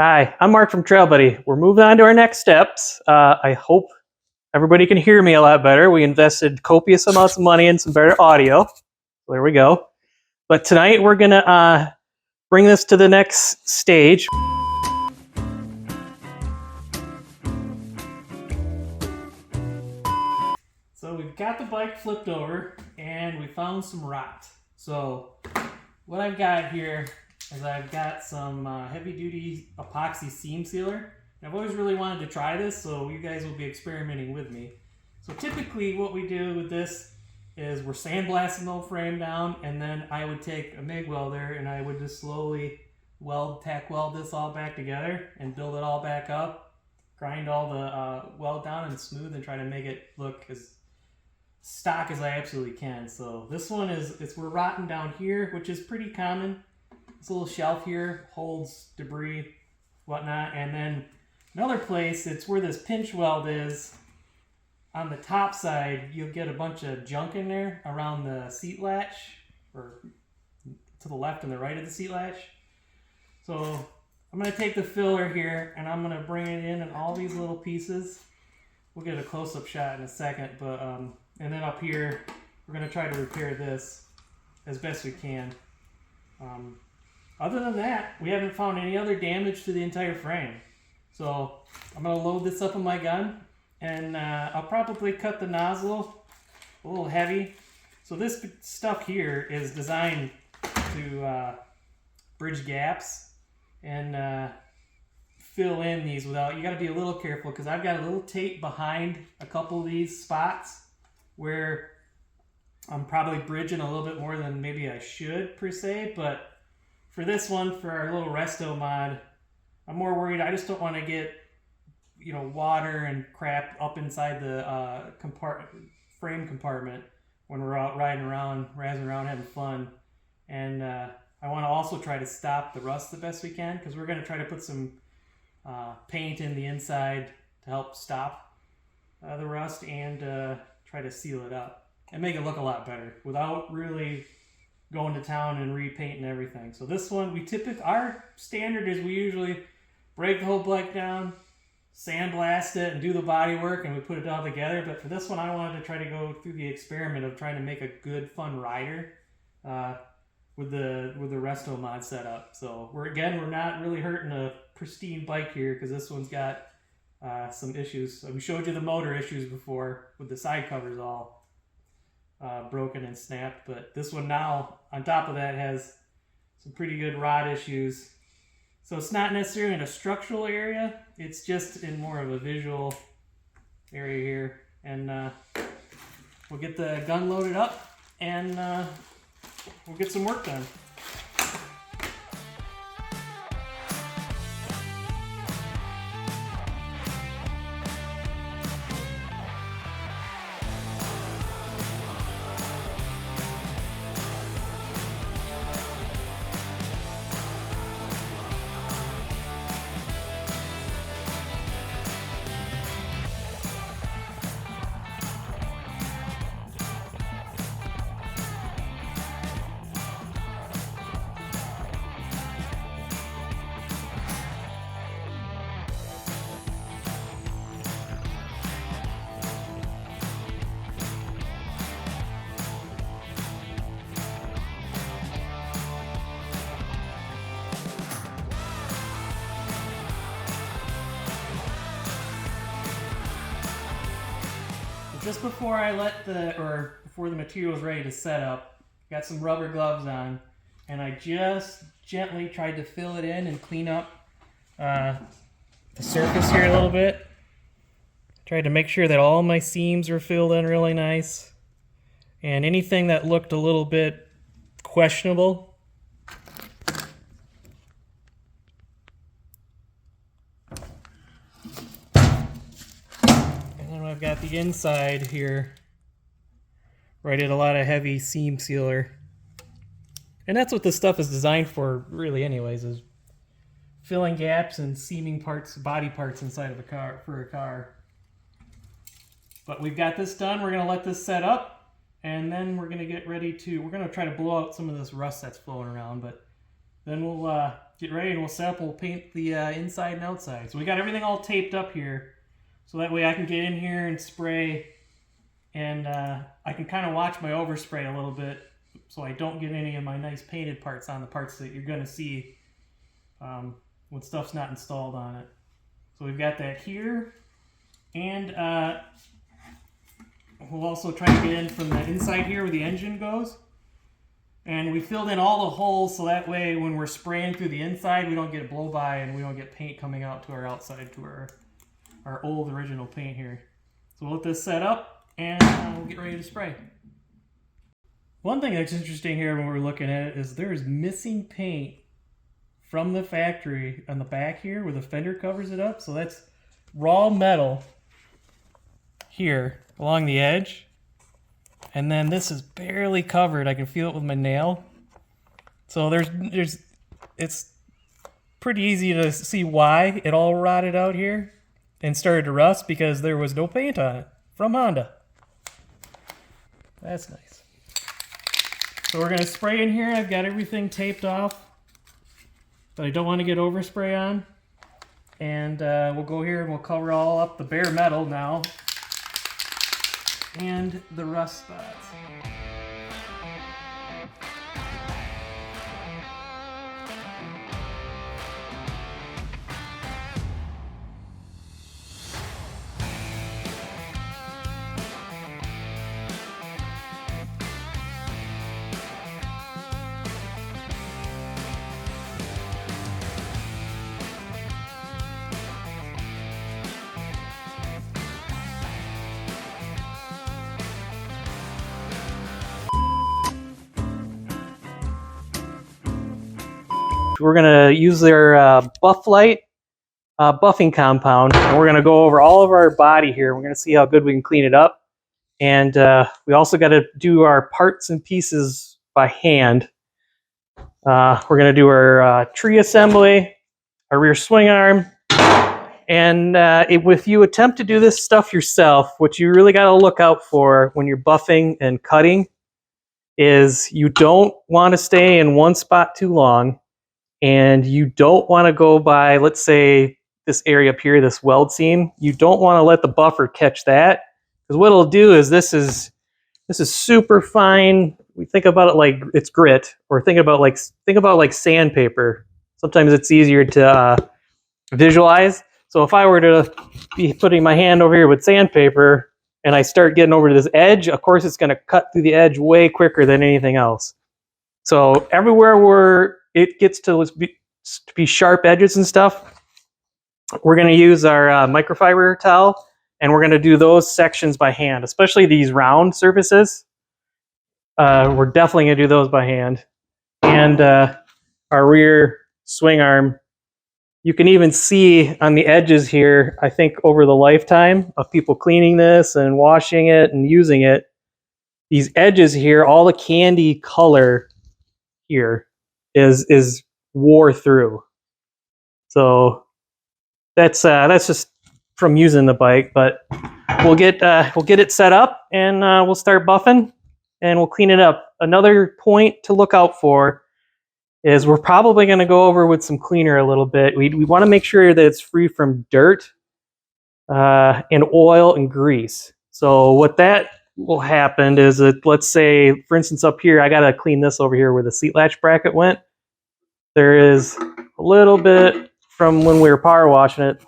Hi, I'm Mark from Trail Buddy. We're moving on to our next steps. I hope everybody can hear me a lot better. We invested copious amounts of money in some better audio. There we go. But tonight we're going to bring this to the next stage. So we've got the bike flipped over and we found some rot. So what I've got here is I've got some heavy duty epoxy seam sealer. And I've always really wanted to try this, so you guys will be experimenting with me. So typically what we do with this is we're sandblasting the whole frame down, and then I would take a MIG welder and I would just slowly tack weld this all back together and build it all back up, grind all the weld down and smooth and try to make it look as stock as I absolutely can. So this one we're rotting down here, which is pretty common. This little shelf here holds debris, whatnot, and then another place, it's where this pinch weld is. On the top side, you'll get a bunch of junk in there around the seat latch, or to the left and the right of the seat latch. So I'm going to take the filler here and I'm going to bring it in all these little pieces. We'll get a close-up shot in a second, but and then up here, we're going to try to repair this as best we can. Other than that, we haven't found any other damage to the entire frame. So I'm going to load this up on my gun, and I'll probably cut the nozzle a little heavy. So this stuff here is designed to bridge gaps and fill in these without, you got to be a little careful because I've got a little tape behind a couple of these spots where I'm probably bridging a little bit more than maybe I should per se, but for this one, for our little resto mod, I'm more worried. I just don't want to get, water and crap up inside the frame compartment when we're out riding around, razzing around, having fun. And I want to also try to stop the rust the best we can, because we're going to try to put some paint in the inside to help stop the rust and try to seal it up and make it look a lot better without really going to town and repainting everything. So this one, our standard is we usually break the whole bike down, sandblast it, and do the body work, and we put it all together. But for this one, I wanted to try to go through the experiment of trying to make a good, fun rider with the resto mod setup. So we're not really hurting a pristine bike here, because this one's got some issues. So we showed you the motor issues before with the side covers all broken and snapped, but this one now on top of that has some pretty good rot issues. So it's not necessarily in a structural area, it's just in more of a visual area here. And we'll get the gun loaded up and we'll get some work done. Just before before the material is ready to set up, got some rubber gloves on, and I just gently tried to fill it in and clean up the surface here a little bit. Tried to make sure that all my seams were filled in really nice, and anything that looked a little bit questionable, I've got the inside here where I did a lot of heavy seam sealer. And that's what this stuff is designed for, really, anyways, is filling gaps and seaming parts, body parts inside of a car. But we've got this done. We're going to let this set up, and then we're going to get ready to, we're going to try to blow out some of this rust that's flowing around, but then we'll get ready and we'll set up. We'll paint the inside and outside. So we got everything all taped up here, so that way I can get in here and spray, and I can kind of watch my overspray a little bit, so I don't get any of my nice painted parts on the parts that you're going to see when stuff's not installed on it. So we've got that here, and we'll also try to get in from the inside here where the engine goes. And we filled in all the holes so that way when we're spraying through the inside, we don't get blow by and we don't get paint coming out to our outside, to our old original paint here. So we'll let this set up and we'll get ready to spray. One thing that's interesting here when we're looking at it is there's missing paint from the factory on the back here where the fender covers it up. So that's raw metal here along the edge. And then this is barely covered. I can feel it with my nail. So it's pretty easy to see why it all rotted out here and started to rust, because there was no paint on it from Honda. That's nice. So we're gonna spray in here. I've got everything taped off, but I don't want to get overspray on. And we'll go here and we'll cover all up the bare metal now and the rust spots. We're going to use their Buff-Lite buffing compound, and we're going to go over all of our body here. We're going to see how good we can clean it up. And we also got to do our parts and pieces by hand. We're going to do our tree assembly, our rear swing arm. And if you attempt to do this stuff yourself, what you really got to look out for when you're buffing and cutting is you don't want to stay in one spot too long. And you don't want to go by, let's say, this area up here, this weld seam. You don't want to let the buffer catch that, because what it'll do is this is super fine. We think about it like it's grit, or think about like sandpaper. Sometimes it's easier to visualize. So if I were to be putting my hand over here with sandpaper and I start getting over to this edge, of course it's going to cut through the edge way quicker than anything else. So everywhere where it gets to be sharp edges and stuff, we're going to use our microfiber towel, and we're going to do those sections by hand, especially these round surfaces. We're definitely going to do those by hand. And our rear swing arm, you can even see on the edges here, I think over the lifetime of people cleaning this and washing it and using it, these edges here, all the candy color here is wore through. So that's just from using the bike, but we'll get it set up and we'll start buffing and we'll clean it up. Another point to look out for is we're probably going to go over with some cleaner a little bit. We want to make sure that it's free from dirt and oil and grease. So what that will happen is that, let's say, for instance, up here, I got to clean this over here where the seat latch bracket went. There is a little bit from when we were power washing it,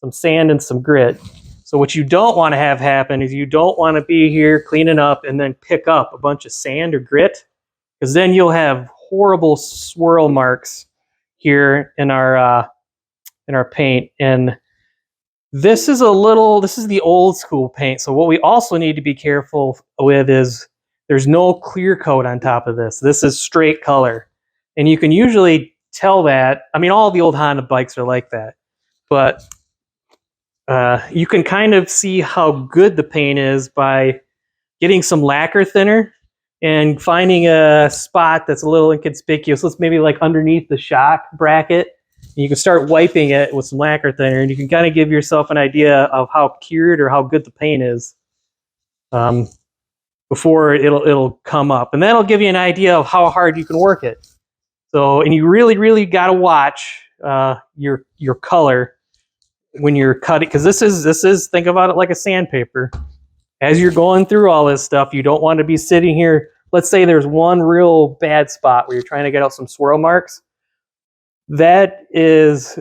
some sand and some grit. So what you don't want to have happen is you don't want to be here cleaning up and then pick up a bunch of sand or grit, because then you'll have horrible swirl marks here in our paint. And this is the old school paint. So what we also need to be careful with is there's no clear coat on top of this. This is straight color. And you can usually tell that. I mean, all the old Honda bikes are like that. But you can kind of see how good the paint is by getting some lacquer thinner and finding a spot that's a little inconspicuous. Let's maybe like underneath the shock bracket. You can start wiping it with some lacquer thinner, and you can kind of give yourself an idea of how cured or how good the paint is before it'll come up. And that'll give you an idea of how hard you can work it. So, and you really got to watch your color when you're cutting, because this is think about it like a sandpaper. As you're going through all this stuff, you don't want to be sitting here. Let's say there's one real bad spot where you're trying to get out some swirl marks. That is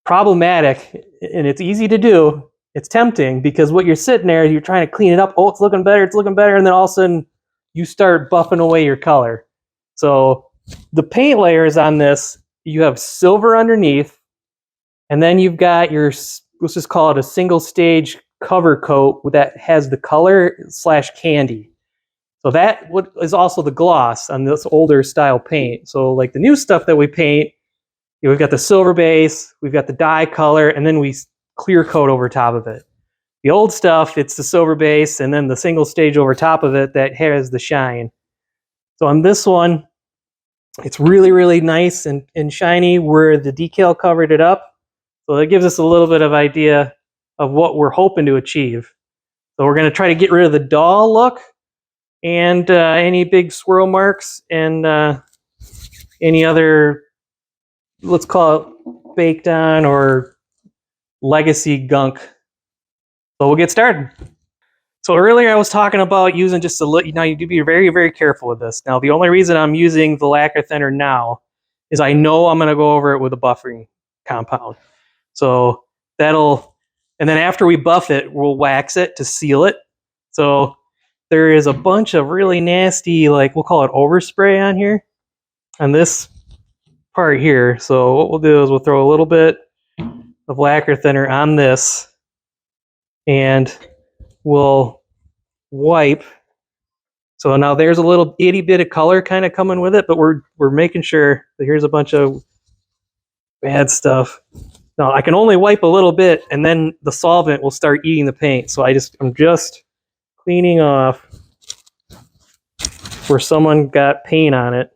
problematic, and it's easy to do. It's tempting because what you're sitting there, you're trying to clean it up. Oh, it's looking better, and then all of a sudden you start buffing away your color. So the paint layers on this, you have silver underneath, and then you've got your, let's just call it a single stage cover coat that has the color / candy. So that is also the gloss on this older style paint. So like the new stuff that we paint, we've got the silver base, we've got the dye color, and then we clear coat over top of it. The old stuff, it's the silver base and then the single stage over top of it that has the shine. So on this one, it's really nice and shiny where the decal covered it up. So that gives us a little bit of idea of what we're hoping to achieve. So we're going to try to get rid of the dull look and any big swirl marks and any other, let's call it baked on or legacy gunk. So we'll get started. So earlier I was talking about using just a little, now you do be very careful with this. Now the only reason I'm using the lacquer thinner now is I know I'm going to go over it with a buffing compound. So that'll, and then after we buff it, we'll wax it to seal it. So there is a bunch of really nasty, like we'll call it overspray on here, on this part here. So what we'll do is we'll throw a little bit of lacquer thinner on this and we'll wipe. So now there's a little itty bit of color kind of coming with it, but we're making sure that here's a bunch of bad stuff. Now I can only wipe a little bit and then the solvent will start eating the paint. So I'm just cleaning off where someone got paint on it.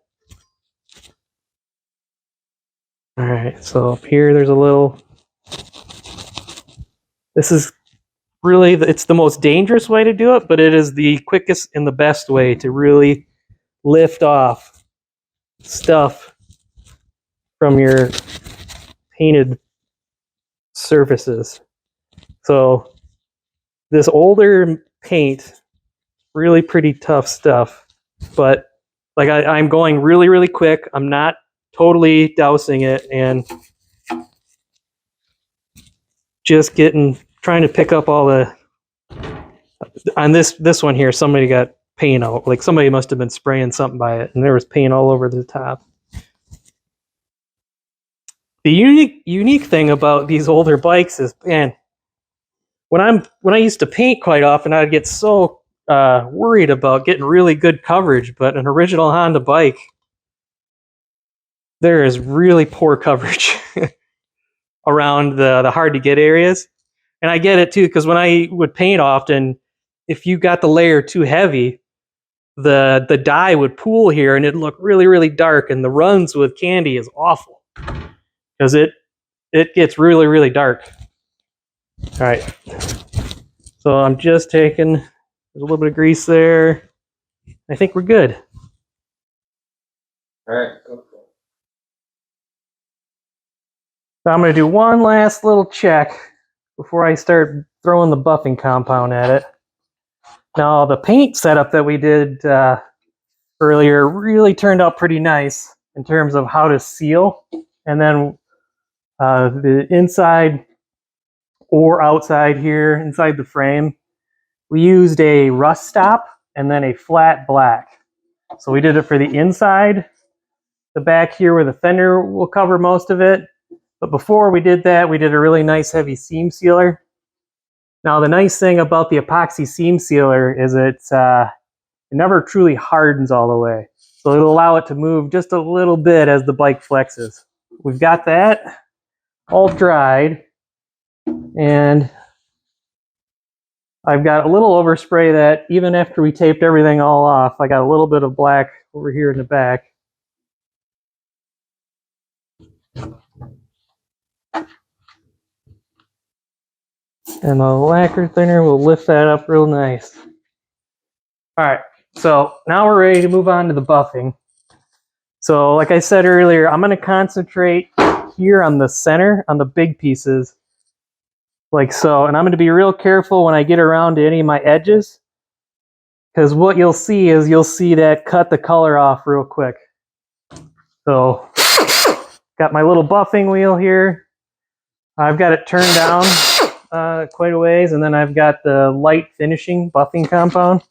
All right, so up here there's a little, this is really, it's the most dangerous way to do it, but it is the quickest and the best way to really lift off stuff from your painted surfaces. So this older paint, really pretty tough stuff, but like I'm going really quick. I'm not totally dousing it and just trying to pick up all the, on this one here, somebody got paint out. Like somebody must have been spraying something by it and there was paint all over the top. The unique thing about these older bikes is, man, when I used to paint quite often, I'd get so worried about getting really good coverage, but an original Honda bike, there is really poor coverage around the hard to get areas. And I get it too, because when I would paint often, if you got the layer too heavy, the dye would pool here and it'd look really dark, and the runs with candy is awful because it gets really dark. All right, so I'm just taking, there's a little bit of grease there. I think we're good. All right. So I'm going to do one last little check before I start throwing the buffing compound at it. Now the paint setup that we did earlier really turned out pretty nice in terms of how to seal, and then the inside or outside here, inside the frame, we used a rust stop and then a flat black. So we did it for the inside, the back here where the fender will cover most of it. But before we did that, we did a really nice heavy seam sealer. Now the nice thing about the epoxy seam sealer is it never truly hardens all the way. So it'll allow it to move just a little bit as the bike flexes. We've got that all dried, and I've got a little overspray that even after we taped everything all off, I got a little bit of black over here in the back. And the lacquer thinner will lift that up real nice. All right, so now we're ready to move on to the buffing. So like I said earlier, I'm going to concentrate here on the center, on the big pieces, like so. And I'm going to be real careful when I get around to any of my edges, because what you'll see is you'll see that cut the color off real quick. So got my little buffing wheel here. I've got it turned down quite a ways, and then I've got the light finishing buffing compound.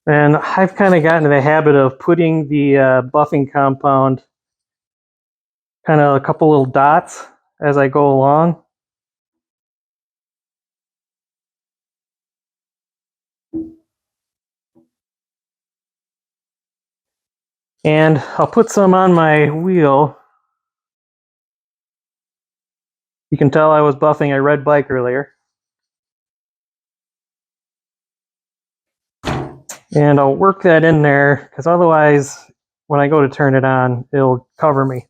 And I've kind of gotten in the habit of putting the buffing compound kind of a couple little dots as I go along. And I'll put some on my wheel. You can tell I was buffing a red bike earlier. And I'll work that in there, because otherwise, when I go to turn it on, it'll cover me.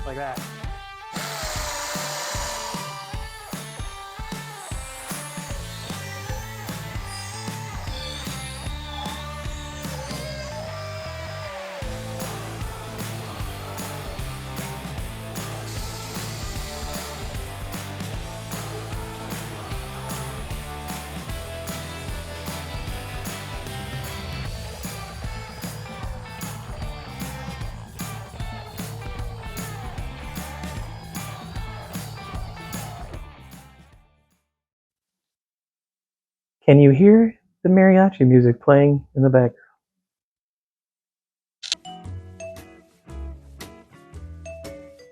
Like that. Can you hear the mariachi music playing in the background?